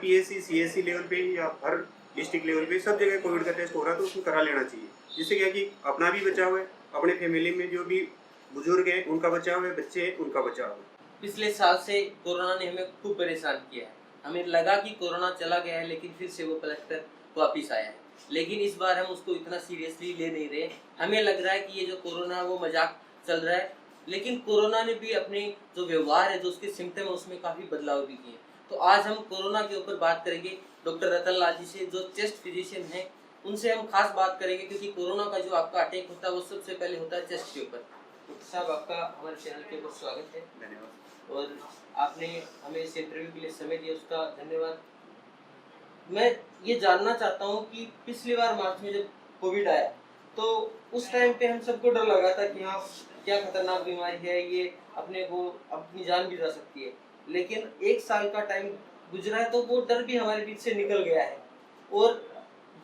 PSC CSC level पे या हर district level पे सब जगह कोविड का टेस्ट हो रहा है, तो उसमें करा लेना चाहिए। जिससे क्या कि अपना भी बचाव है, अपने फैमिली में जो भी बुजुर्ग हैं उनका बचाव है, बच्चे हैं उनका बचाव है। पिछले साल से कोरोना ने हमें खूब परेशान किया है। हमें लगा कि कोरोना चला गया है, लेकिन फिर से वो पलट कर वापिस आया है। लेकिन इस बार हम उसको इतना सीरियसली ले नहीं रहे। हमें लग रहा है कि ये जो कोरोना है वो मजाक चल रहा है, लेकिन कोरोना ने भी अपने जो व्यवहार है, जो उसके सिम्टम है, उसमें काफ़ी बदलाव भी किए। तो आज हम कोरोना के ऊपर बात करेंगे डॉक्टर रतन लाल जी से, जो चेस्ट फिजिशियन हैं। उनसे हम खास बात करेंगे, क्योंकि कोरोना का जो आपका अटैक होता है वो सबसे पहले होता है चेस्ट के ऊपर। डॉक्टर साहब, आपका हमारे चैनल के ऊपर स्वागत है। धन्यवाद। और आपने हमें इस इंटरव्यू के लिए समय दिया, उसका धन्यवाद। मैं ये जानना चाहता हूँ कि पिछली बार मार्च में जब कोविड आया, तो उस टाइम पे हम सबको डर लगा था कि हाँ, क्या खतरनाक बीमारी है ये, अपने को अपनी जान भी जा सकती है। लेकिन 1 साल का टाइम गुजरा है, तो वो डर भी हमारे बीच से निकल गया है। और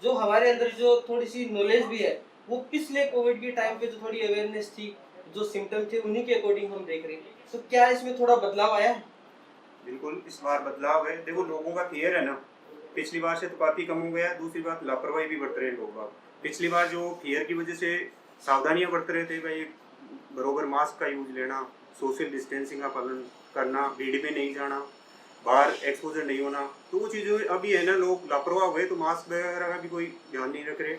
जो हमारे अंदर जो थोड़ी सी नॉलेज भी है, वो पिछले कोविड के टाइम पे जो थोड़ी अवेयरनेस थी, जो सिम्टम थे, उन्हीं के अकॉर्डिंग हम देख रहे हैं। तो क्या इसमें थोड़ा बदलाव आया है? बिल्कुल इस बार बदलाव है। देखो, लोगों का फियर है ना, पिछली बार से तो काफ़ी कम हो गया। दूसरी बात, लापरवाही भी बरत रहे हैं लोग। पिछली बार जो फियर की वजह से सावधानियां बरत रहे थे भाई, बरोबर मास्क का यूज लेना, सोशल डिस्टेंसिंग का पालन करना, भीड़ में नहीं जाना, बाहर एक्सपोजर नहीं होना, तो वो चीज़ें अभी है ना, लोग लापरवाह हुए तो मास्क वगैरह का भी कोई ध्यान नहीं रख रहे।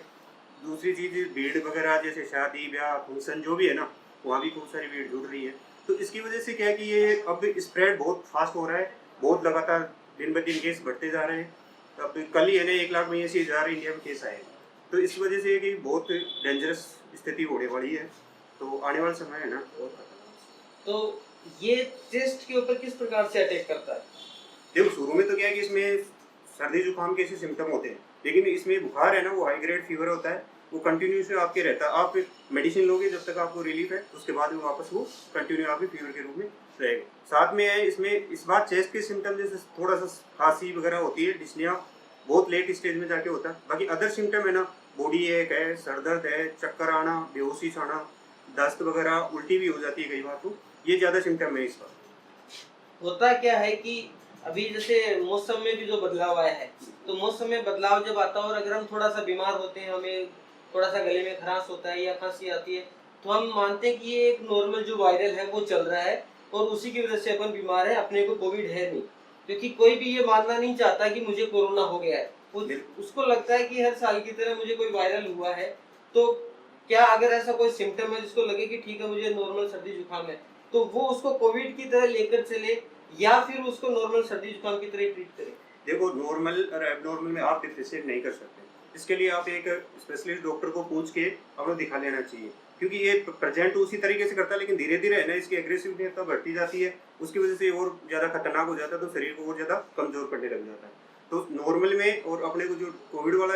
दूसरी चीज़, भीड़ वगैरह जैसे शादी ब्याह फंक्शन जो भी है ना, वहाँ भी खूब सारी भीड़ जुड़ रही है। तो इसकी वजह से क्या है कि ये अब स्प्रेड बहुत फास्ट हो रहा है, बहुत लगातार दिन ब दिन केस बढ़ते जा रहे हैं। अब कल ही है ना 1 लाख में 80,000 इंडिया में केस आए। तो इस वजह से कि बहुत डेंजरस स्थिति होने वाली है। तो आने वाला समय है ना बहुत खतरनाक। तो ये चेस्ट के ऊपर किस प्रकार से अटैक करता है? देखो, शुरू में तो क्या है कि इसमें सर्दी जुकाम के ऐसे सिम्टम होते हैं, लेकिन इसमें बुखार है ना, वो हाई ग्रेड फीवर होता है, वो कंटिन्यूस आपके रहता है। आप मेडिसिन लोगे जब तक आपको रिलीफ है, उसके बाद में वापस वो कंटिन्यू आपके फीवर के रूप में रहेगा। साथ में है इसमें इस बार चेस्ट के सिम्टम जैसे थोड़ा सा खांसी वगैरह होती है, डिस्निया बहुत लेट स्टेज में जाके होता है। बाकी अदर सिम्टम है ना, बॉडी एक है, सर दर्द है, चक्कर आना, बेहोशी आना, दस्त वगैरह, उल्टी भी हो जाती है कई बार। तो ये ज़्यादा सिम्टम है इस बार। होता क्या है कि अभी जैसे मौसम में भी जो बदलाव आया है, तो मौसम में बदलाव जब आता है और अगर हम थोड़ा सा बीमार होते हैं, हमें थोड़ा सा गले में खराश होता है या खांसी आती है, तो हम मानते हैं कि ये एक नॉर्मल जो वायरल है वो चल रहा है और उसी की वजह से अपन बीमार है, अपने को कोविड है नहीं। क्योंकि कोई भी ये मानना नहीं चाहता कि मुझे कोरोना हो गया है। उसको लगता है कि हर साल की तरह मुझे कोई वायरल हुआ है। तो क्या अगर ऐसा कोई सिम्टम है जिसको लगे कि ठीक है, मुझे नॉर्मल सर्दी जुकाम है, तो वो उसको कोविड की तरह लेकर चले या फिर उसको नॉर्मल सर्दी जुकाम की तरह ट्रीट करें? देखो, नॉर्मल और एबनॉर्मल में आप डिफरेंशिएट नहीं कर सकते। इसके लिए आप एक स्पेशलिस्ट डॉक्टर को पूछ के आपको दिखा लेना चाहिए, क्योंकि ये प्रेजेंट उसी तरीके से करता है, लेकिन धीरे धीरे है ना इसकी एग्रेसिवनेस तो बढ़ती जाती है, उसकी वजह से और ज़्यादा खतरनाक हो जाता है, तो शरीर को और ज़्यादा कमज़ोर करने लग जाता है। तो नॉर्मल में और अपने को जो कोविड वाला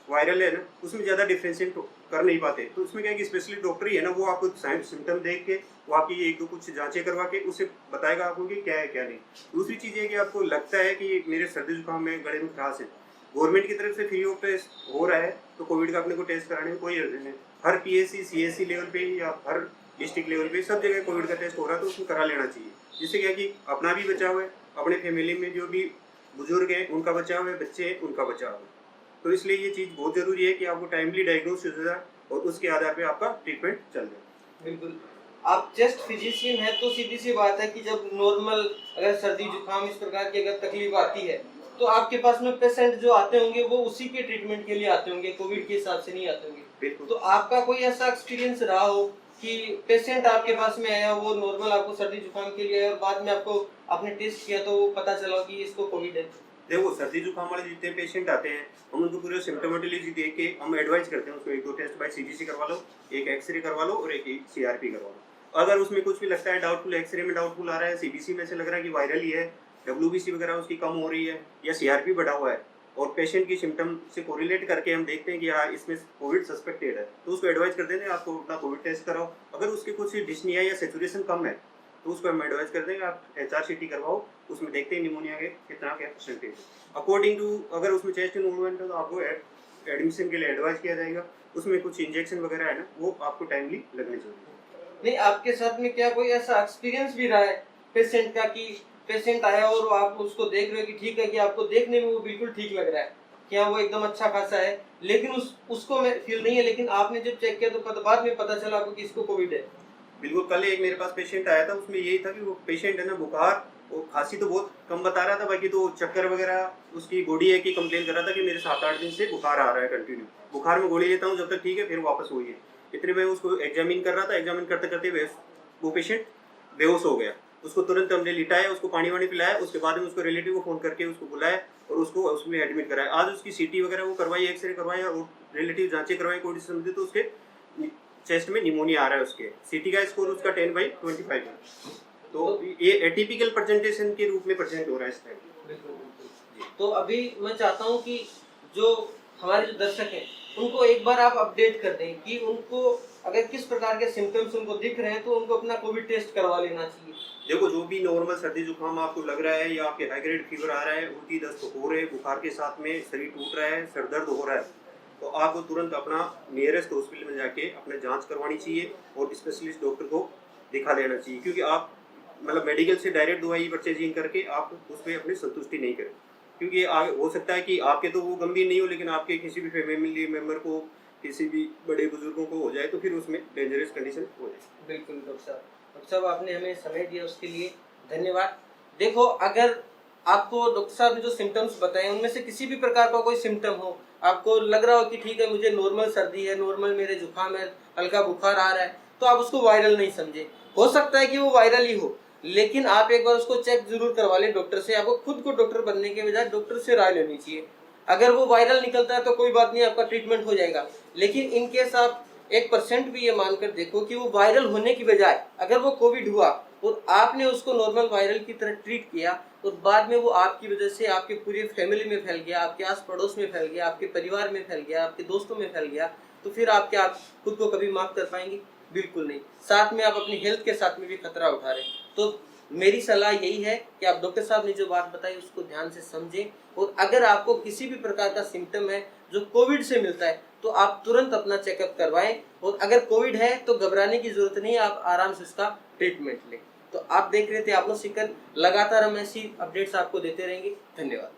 वायरल है ना, उसमें ज़्यादा डिफ्रेंशिएट कर नहीं पाते। तो उसमें क्या है कि स्पेशलिस्ट डॉक्टर ही है ना, वो आपको साइन सिम्टम देख के वो आपकी एक दो कुछ जांचें करवा के उससे बताएगा आपको कि क्या है क्या नहीं। दूसरी चीज़ है कि आपको लगता है कि मेरे सर्दी जुकाम में गले में खराश है, गवर्नमेंट की तरफ से फ्री ऑफ टेस्ट हो रहा है, तो कोविड का अपने को टेस्ट कराने में कोई अर्जेंट नहीं। हर पीएससी सीएससी लेवल पे या हर डिस्ट्रिक्ट लेवल पे सब जगह कोविड का टेस्ट हो रहा है, तो उसमें करा लेना चाहिए। जिससे क्या कि अपना भी बचाव है, अपने फैमिली में जो भी बुजुर्ग हैं उनका बचाव है, बच्चे हैं उनका बचाव है। तो इसलिए ये चीज़ बहुत ज़रूरी है कि आपको टाइमली डायग्नोस हो जाए और उसके आधार पे आपका ट्रीटमेंट चल जाए। बिल्कुल। आप चेस्ट फिजिशियन है, तो सीधी सी बात है कि जब नॉर्मल अगर सर्दी जुकाम इस प्रकार की अगर तकलीफ आती है, तो आपके पास में पेशेंट जो आते होंगे वो उसी के ट्रीटमेंट के लिए आते होंगे, कोविड के हिसाब से नहीं आते होंगे। बिल्कुल। तो आपका कोई ऐसा एक्सपीरियंस रहा हो कि पेशेंट आपके पास में आया, वो नॉर्मल आपको सर्दी जुकाम के लिए आया और बाद में आपको आपने टेस्ट किया तो वो पता चला कि इसको कोविड है? देखो, सर्दी जुकाम वाले जितने पेशेंट आते हैं, हम उनको पूरे सिम्टोमेटोलॉजी देख के हम एडवाइस करते हैं उसको, एक दो टेस्ट बाय सीबीसी करवा लो, एक एक्सरे करवा लो और एक सीआरपी करवा लो। अगर उसमें कुछ भी लगता है डाउटफुल, एक्सरे में डाउटफुल आ रहा है, सीबीसी में से लग रहा है कि वायरल ही है, डब्ल्यूबीसी वगैरह उसकी कम हो रही है या सीआरपी बढ़ा हुआ है, और पेशेंट की सिम्टम से कोरिलेट करके हम देखते हैं कि हाँ इसमें कोविड सस्पेक्टेड है, तो उसको एडवाइस करते हैं आपको अपना कोविड टेस्ट कराओ। अगर उसके कुछ डिस्निया या सेचुरेशन कम है, तो उसको हम एडवाइस कर देंगे आप HRCT करवाओ, उसमें देखते हैं निमोनिया के कितना क्या परसेंटेज है। अकॉर्डिंग टू अगर उसमें चेस्ट इन्वॉल्वमेंट है तो आपको एडमिशन के लिए एडवाइस किया जाएगा। उसमें कुछ इंजेक्शन वगैरह है ना, वो आपको टाइमली लगने चाहिए। नहीं, आपके साथ में क्या कोई ऐसा एक्सपीरियंस भी रहा है पेशेंट का कि पेशेंट आया और आप उसको देख रहे हो कि ठीक है, कि आपको देखने में वो बिल्कुल ठीक लग रहा है कि हाँ वो एकदम अच्छा खासा है, लेकिन उसको मैं फील नहीं है, लेकिन आपने जब चेक किया तो बाद में पता चला आपको कि इसको कोविड है। बिल्कुल, कल एक मेरे पास पेशेंट आया था, उसमें यही था कि वो पेशेंट है ना, बुखार और खांसी तो बहुत कम बता रहा था, बाकी तो चक्कर वगैरह उसकी बॉडी है कि कंप्लेन कर रहा था कि मेरे 7-8 दिन से बुखार आ रहा है कंटिन्यू। बुखार में गोली लेता हूँ जब तक ठीक है, फिर वापस वही है। इतने में उसको एग्जामिन कर रहा था, एग्जामिन करते करते वो पेशेंट बेहोश हो गया। उसको तुरंत हमने लिटाया, उसको पानी वानी पिलाया, उसके बाद में उसको रिलेटिव को फ़ोन करके उसको बुलाया और उसको उसमें एडमिट कराया। आज उसकी सीटी वगैरह वो करवाई, एक्सरे करवाई और रिलेटिव जाँचें करवाई, कोई समझे तो उसके चेस्ट में निमोनिया आ रहा है। उसके सीटी का स्कोर उसका 10/25 है। तो ये एटिपिकल प्रेजेंटेशन के रूप में प्रेजेंट हो रहा है इस टाइम। तो अभी मैं चाहता हूँ कि जो हमारे जो दर्शक हैं उनको एक बार आप अपडेट कर दें कि उनको अगर किस प्रकार के सिम्टम्स उनको दिख रहे हैं तो उनको अपना कोविड टेस्ट करवा लेना चाहिए। देखो, जो भी नॉर्मल सर्दी जुकाम आपको लग रहा है या आपके हाई ग्रेड फीवर आ रहा है, उल्टी दस्त हो रहे, बुखार के साथ में शरीर टूट रहा है, सर दर्द हो रहा है, तो आपको तुरंत अपना नियरेस्ट हॉस्पिटल में जाके अपने जांच करवानी चाहिए और स्पेशलिस्ट डॉक्टर को दिखा लेना चाहिए। क्योंकि आप मतलब मेडिकल से डायरेक्ट दवाई परचेजिंग करके आप उसमें अपनी संतुष्टि नहीं करें, क्योंकि आगे हो सकता है कि आपके तो वो गंभीर नहीं हो, लेकिन आपके किसी भी फैमिली मेम्बर को, किसी भी बड़े बुजुर्गों को हो जाए तो फिर उसमें डेंजरस कंडीशन हो जाए। बिल्कुल डॉक्टर साहब आपने हमें समय दिया उसके लिए धन्यवाद। देखो, अगर आपको डॉक्टर साहब ने जो सिम्टम्स बताए उनमें से किसी भी प्रकार का कोई सिम्टम हो, आपको लग रहा हो कि ठीक है मुझे नॉर्मल सर्दी है, नॉर्मल मेरे जुकाम है, हल्का बुखार आ रहा है, तो आप उसको वायरल नहीं समझे। हो सकता है कि वो वायरल ही हो, लेकिन आप एक बार उसको चेक जरूर करवा लें डॉक्टर से। आपको खुद को डॉक्टर बनने के बजाय डॉक्टर से राय लेनी चाहिए। अगर वो वायरल निकलता है तो कोई बात नहीं, आपका ट्रीटमेंट हो जाएगा। लेकिन इन केस आप 1% भी ये मानकर देखो कि वो वायरल होने की बजाय अगर वो कोविड हुआ और आपने उसको नॉर्मल वायरल की तरह ट्रीट किया और बाद में वो आपकी वजह से आपके पूरी फैमिली में फैल गया, आपके आस पड़ोस में फैल गया, आपके परिवार में फैल गया, आपके दोस्तों में फैल गया, तो फिर आप क्या खुद को कभी माफ कर पाएंगे? बिल्कुल नहीं। साथ में आप अपनी हेल्थ के साथ में भी खतरा उठा रहे हैं। तो मेरी सलाह यही है कि आप डॉक्टर साहब ने जो बात बताई उसको ध्यान से समझें, और अगर आपको किसी भी प्रकार का सिम्टम है जो कोविड से मिलता है तो आप तुरंत अपना चेकअप करवाएं, और अगर कोविड है तो घबराने की जरूरत नहीं है, आप आराम से उसका ट्रीटमेंट लें। तो आप देख रहे थे आपनो सीकर, लगातार हम ऐसी अपडेट्स आपको देते रहेंगे। धन्यवाद।